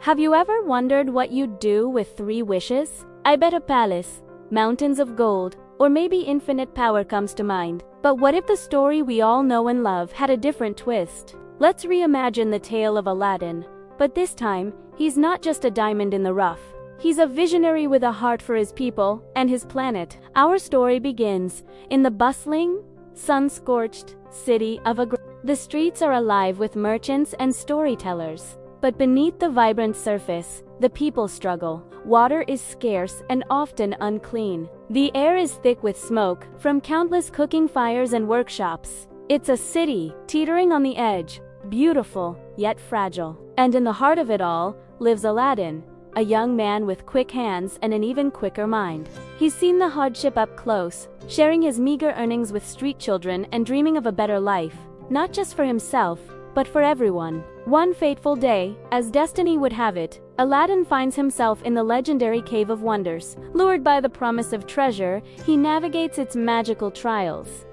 Have you ever wondered what you'd do with 3 wishes? I bet a palace, mountains of gold, or maybe infinite power comes to mind. But what if the story we all know and love had a different twist? Let's reimagine the tale of Aladdin. But this time, he's not just a diamond in the rough. He's a visionary with a heart for his people and his planet. Our story begins in the bustling, sun-scorched city of Agrabah. The streets are alive with merchants and storytellers. But beneath the vibrant surface, the people struggle. Water is scarce and often unclean. The air is thick with smoke from countless cooking fires and workshops. It's a city teetering on the edge, beautiful yet fragile. And in the heart of it all lives Aladdin, a young man with quick hands and an even quicker mind. He's seen the hardship up close, sharing his meager earnings with street children and dreaming of a better life, not just for himself, but for everyone. One fateful day, as destiny would have it, Aladdin finds himself in the legendary Cave of Wonders. Lured by the promise of treasure, he navigates its magical trials.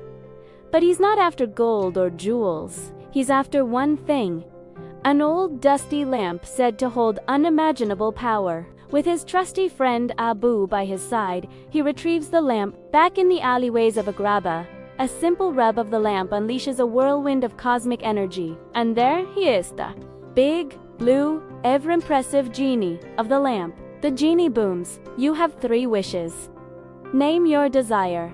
But he's not after gold or jewels. He's after one thing: an old dusty lamp said to hold unimaginable power. With his trusty friend Abu by his side, he retrieves the lamp. Back in the alleyways of Agrabah, a simple rub of the lamp unleashes a whirlwind of cosmic energy. And there he is, the big, blue, ever-impressive genie of the lamp. The genie booms. You have 3 wishes. Name your desire.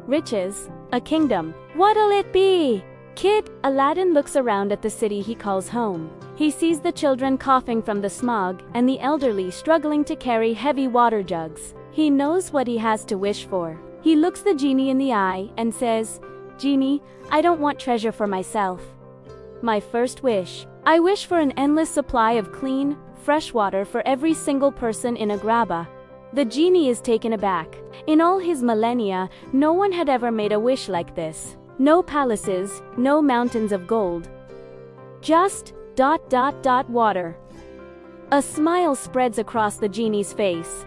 Riches, a kingdom. What'll it be? Kid? Aladdin looks around at the city he calls home. He sees the children coughing from the smog and the elderly struggling to carry heavy water jugs. He knows what he has to wish for. He looks the genie in the eye and says, "Genie, I don't want treasure for myself. My first wish. I wish for an endless supply of clean, fresh water for every single person in Agrabah." The genie is taken aback. In all his millennia, no one had ever made a wish like this. No palaces, no mountains of gold. Just ... water. A smile spreads across the genie's face.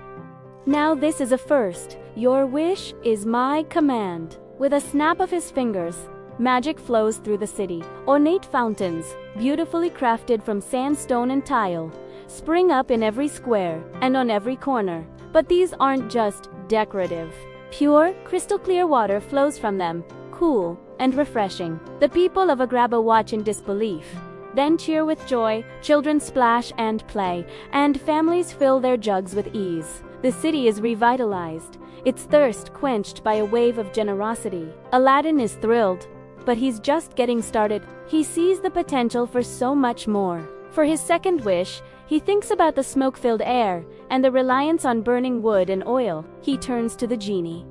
Now this is a first. Your wish is my command. With a snap of his fingers, magic flows through the city. Ornate fountains, beautifully crafted from sandstone and tile, spring up in every square and on every corner. But these aren't just decorative. Pure, crystal-clear water flows from them, cool and refreshing. The people of Agrabah watch in disbelief, then cheer with joy. Children splash and play, and families fill their jugs with ease. The city is revitalized, its thirst quenched by a wave of generosity. Aladdin is thrilled, but he's just getting started. He sees the potential for so much more. For his second wish, he thinks about the smoke-filled air and the reliance on burning wood and oil. He turns to the genie.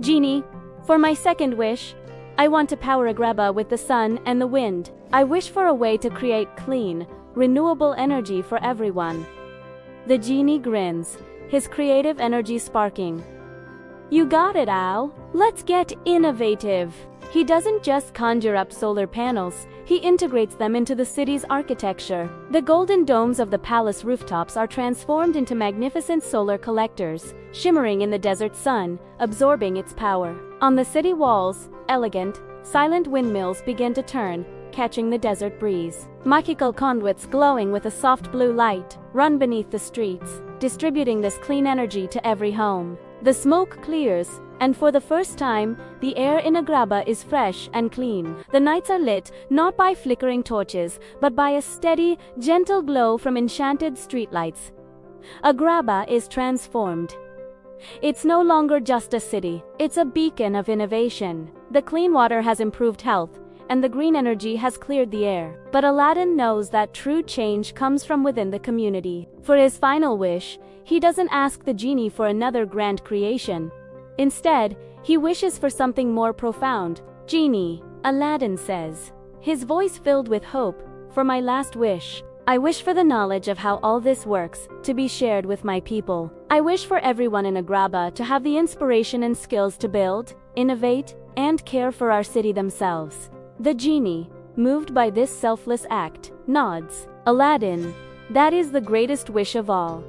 "Genie, for my second wish, I want to power Agrabah with the sun and the wind. I wish for a way to create clean, renewable energy for everyone." The genie grins, his creative energy sparking. "You got it, Al. Let's get innovative." He doesn't just conjure up solar panels, he integrates them into the city's architecture. The golden domes of the palace rooftops are transformed into magnificent solar collectors, shimmering in the desert sun, absorbing its power. On the city walls, elegant, silent windmills begin to turn, catching the desert breeze. Magical conduits glowing with a soft blue light run beneath the streets, distributing this clean energy to every home. The smoke clears, and for the first time, the air in Agrabah is fresh and clean. The nights are lit not by flickering torches, but by a steady, gentle glow from enchanted streetlights. Agrabah is transformed. It's no longer just a city, it's a beacon of innovation. The clean water has improved health, and the green energy has cleared the air. But Aladdin knows that true change comes from within the community. For his final wish, he doesn't ask the genie for another grand creation. Instead, he wishes for something more profound. "Genie," Aladdin says, his voice filled with hope, "for my last wish, I wish for the knowledge of how all this works to be shared with my people. I wish for everyone in Agrabah to have the inspiration and skills to build, innovate, and care for our city themselves." The genie, moved by this selfless act, nods. "Aladdin, that is the greatest wish of all."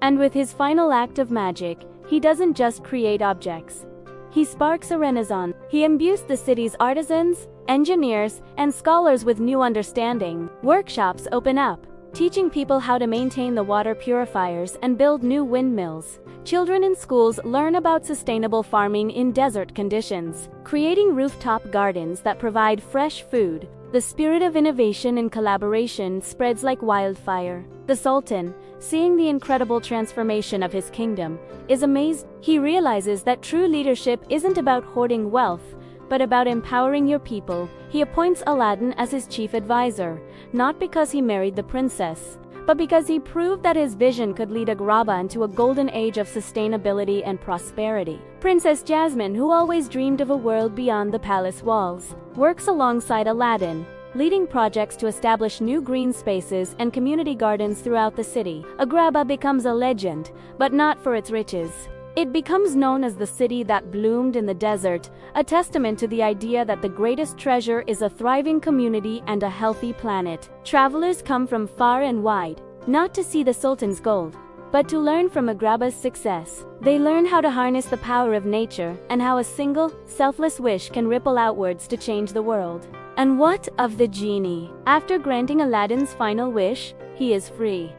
And with his final act of magic, he doesn't just create objects. He sparks a renaissance. He imbues the city's artisans, engineers, and scholars with new understanding. Workshops open up, teaching people how to maintain the water purifiers and build new windmills. Children in schools learn about sustainable farming in desert conditions, creating rooftop gardens that provide fresh food. The spirit of innovation and collaboration spreads like wildfire. The Sultan, seeing the incredible transformation of his kingdom, is amazed. He realizes that true leadership isn't about hoarding wealth, but about empowering your people. He appoints Aladdin as his chief advisor, not because he married the princess, but because he proved that his vision could lead Agrabah into a golden age of sustainability and prosperity. Princess Jasmine, who always dreamed of a world beyond the palace walls, works alongside Aladdin, leading projects to establish new green spaces and community gardens throughout the city. Agrabah becomes a legend, but not for its riches. It becomes known as the city that bloomed in the desert, a testament to the idea that the greatest treasure is a thriving community and a healthy planet. Travelers come from far and wide, not to see the Sultan's gold, but to learn from Agrabah's success. They learn how to harness the power of nature and how a single, selfless wish can ripple outwards to change the world. And what of the genie? After granting Aladdin's final wish, he is free.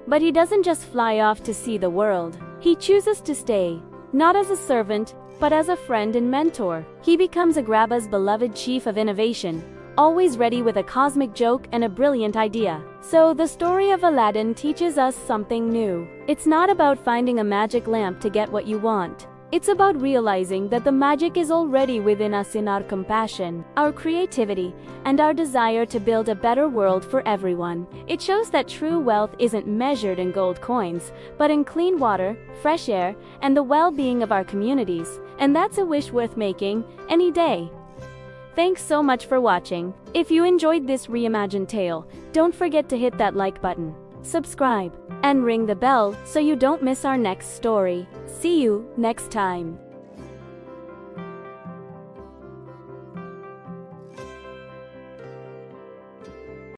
But he doesn't just fly off to see the world. He chooses to stay, not as a servant, but as a friend and mentor. He becomes Agrabah's beloved chief of innovation, always ready with a cosmic joke and a brilliant idea. So the story of Aladdin teaches us something new. It's not about finding a magic lamp to get what you want. It's about realizing that the magic is already within us in our compassion, our creativity, and our desire to build a better world for everyone. It shows that true wealth isn't measured in gold coins, but in clean water, fresh air, and the well-being of our communities. And that's a wish worth making, any day. Thanks so much for watching. If you enjoyed this reimagined tale, don't forget to hit that like button, subscribe, and ring the bell so you don't miss our next story. See you next time.